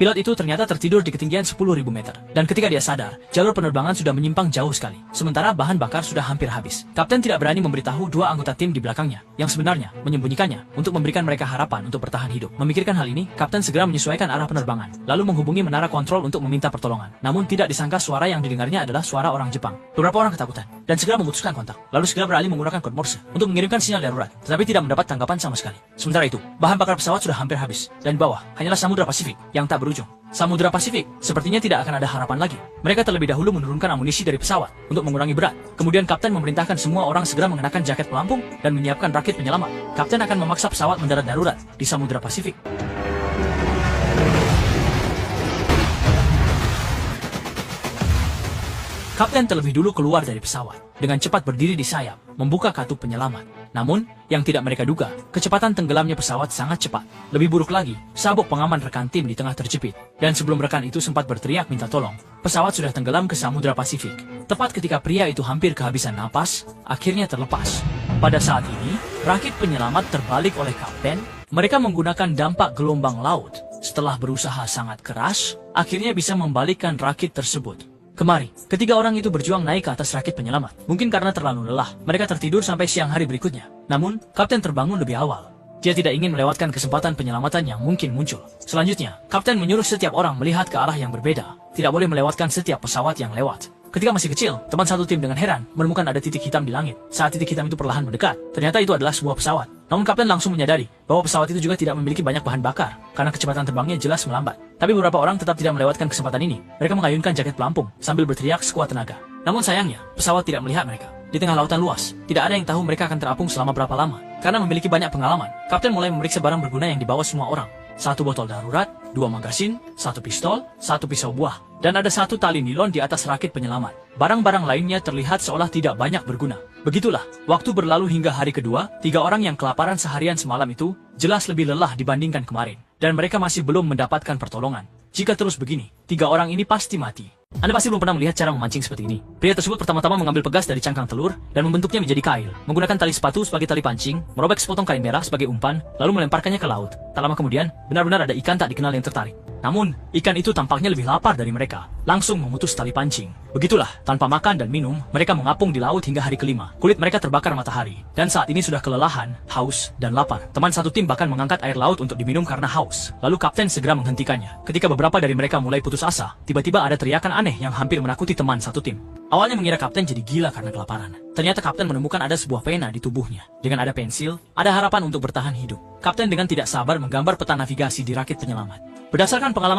Pilot itu ternyata tertidur di ketinggian 10.000 meter. Dan ketika dia sadar, jalur penerbangan sudah menyimpang jauh sekali. Sementara bahan bakar sudah hampir habis. Kapten tidak berani memberitahu dua anggota tim di belakangnya, yang sebenarnya menyembunyikannya untuk memberikan mereka harapan untuk bertahan hidup. Memikirkan hal ini, Kapten segera menyesuaikan arah penerbangan, lalu menghubungi menara kontrol untuk meminta pertolongan. Namun tidak disangka suara yang didengarnya adalah suara orang Jepang. Beberapa orang ketakutan, dan segera memutuskan kontak, lalu segera beralih menggunakan kode Morse untuk mengirimkan sinyal darurat, tetapi tidak mendapat tanggapan sama sekali. Sementara itu, bahan bakar pesawat sudah hampir habis, dan di bawah hanyalah Samudra Pasifik yang tak berujung. Samudra Pasifik sepertinya tidak akan ada harapan lagi. Mereka terlebih dahulu menurunkan amunisi dari pesawat untuk mengurangi berat. Kemudian Kapten memerintahkan semua orang segera mengenakan jaket pelampung dan menyiapkan rakit penyelamat. Kapten akan memaksa pesawat mendarat darurat di Samudra Pasifik. Kapten terlebih dulu keluar dari pesawat, dengan cepat berdiri di sayap, membuka katup penyelamat. Namun, yang tidak mereka duga, kecepatan tenggelamnya pesawat sangat cepat. Lebih buruk lagi, sabuk pengaman rekan tim di tengah terjepit. Dan sebelum rekan itu sempat berteriak minta tolong, pesawat sudah tenggelam ke Samudra Pasifik. Tepat ketika pria itu hampir kehabisan napas, akhirnya terlepas. Pada saat ini, rakit penyelamat terbalik oleh Kapten. Mereka menggunakan dampak gelombang laut. Setelah berusaha sangat keras, akhirnya bisa membalikkan rakit tersebut. Kemari, ketiga orang itu berjuang naik ke atas rakit penyelamat. Mungkin karena terlalu lelah, mereka tertidur sampai siang hari berikutnya. Namun, Kapten terbangun lebih awal. Dia tidak ingin melewatkan kesempatan penyelamatan yang mungkin muncul. Selanjutnya, Kapten menyuruh setiap orang melihat ke arah yang berbeda. Tidak boleh melewatkan setiap pesawat yang lewat. Ketika masih kecil, teman satu tim dengan heran menemukan ada titik hitam di langit. Saat titik hitam itu perlahan mendekat, ternyata itu adalah sebuah pesawat. Namun Kapten langsung menyadari bahwa pesawat itu juga tidak memiliki banyak bahan bakar, karena kecepatan terbangnya jelas melambat. Tapi beberapa orang tetap tidak melewatkan kesempatan ini. Mereka mengayunkan jaket pelampung sambil berteriak sekuat tenaga. Namun sayangnya, pesawat tidak melihat mereka. Di tengah lautan luas, tidak ada yang tahu mereka akan terapung selama berapa lama. Karena memiliki banyak pengalaman, Kapten mulai memeriksa barang berguna yang dibawa semua orang. 1 botol darurat, 2 magasin, 1 pistol, 1 pisau buah, dan ada 1 tali nilon di atas rakit penyelamat. Barang-barang lainnya terlihat seolah tidak banyak berguna. Begitulah, waktu berlalu hingga hari kedua, 3 orang yang kelaparan seharian semalam itu jelas lebih lelah dibandingkan kemarin. Dan mereka masih belum mendapatkan pertolongan. Jika terus begini, 3 orang ini pasti mati. Anda pasti belum pernah melihat cara memancing seperti ini. Pria tersebut pertama-tama mengambil pegas dari cangkang telur dan membentuknya menjadi kail, menggunakan tali sepatu sebagai tali pancing, merobek sepotong kain merah sebagai umpan, lalu melemparkannya ke laut. Tak lama kemudian, benar-benar ada ikan tak dikenal yang tertarik. Namun, ikan itu tampaknya lebih lapar dari mereka, langsung memutus tali pancing. Begitulah, tanpa makan dan minum, mereka mengapung di laut hingga hari kelima. Kulit mereka terbakar matahari, dan saat ini sudah kelelahan, haus, dan lapar. Teman satu tim bahkan mengangkat air laut untuk diminum karena haus. Lalu Kapten segera menghentikannya. Ketika beberapa dari mereka mulai putus asa, tiba-tiba ada teriakan aneh yang hampir menakuti teman satu tim. Awalnya mengira Kapten jadi gila karena kelaparan. Ternyata Kapten menemukan ada sebuah pena di tubuhnya. Dengan ada pensil, ada harapan untuk bertahan hidup. Kapten dengan tidak sabar menggambar peta navigasi di rakit penyelamat. Berdasarkan pengalaman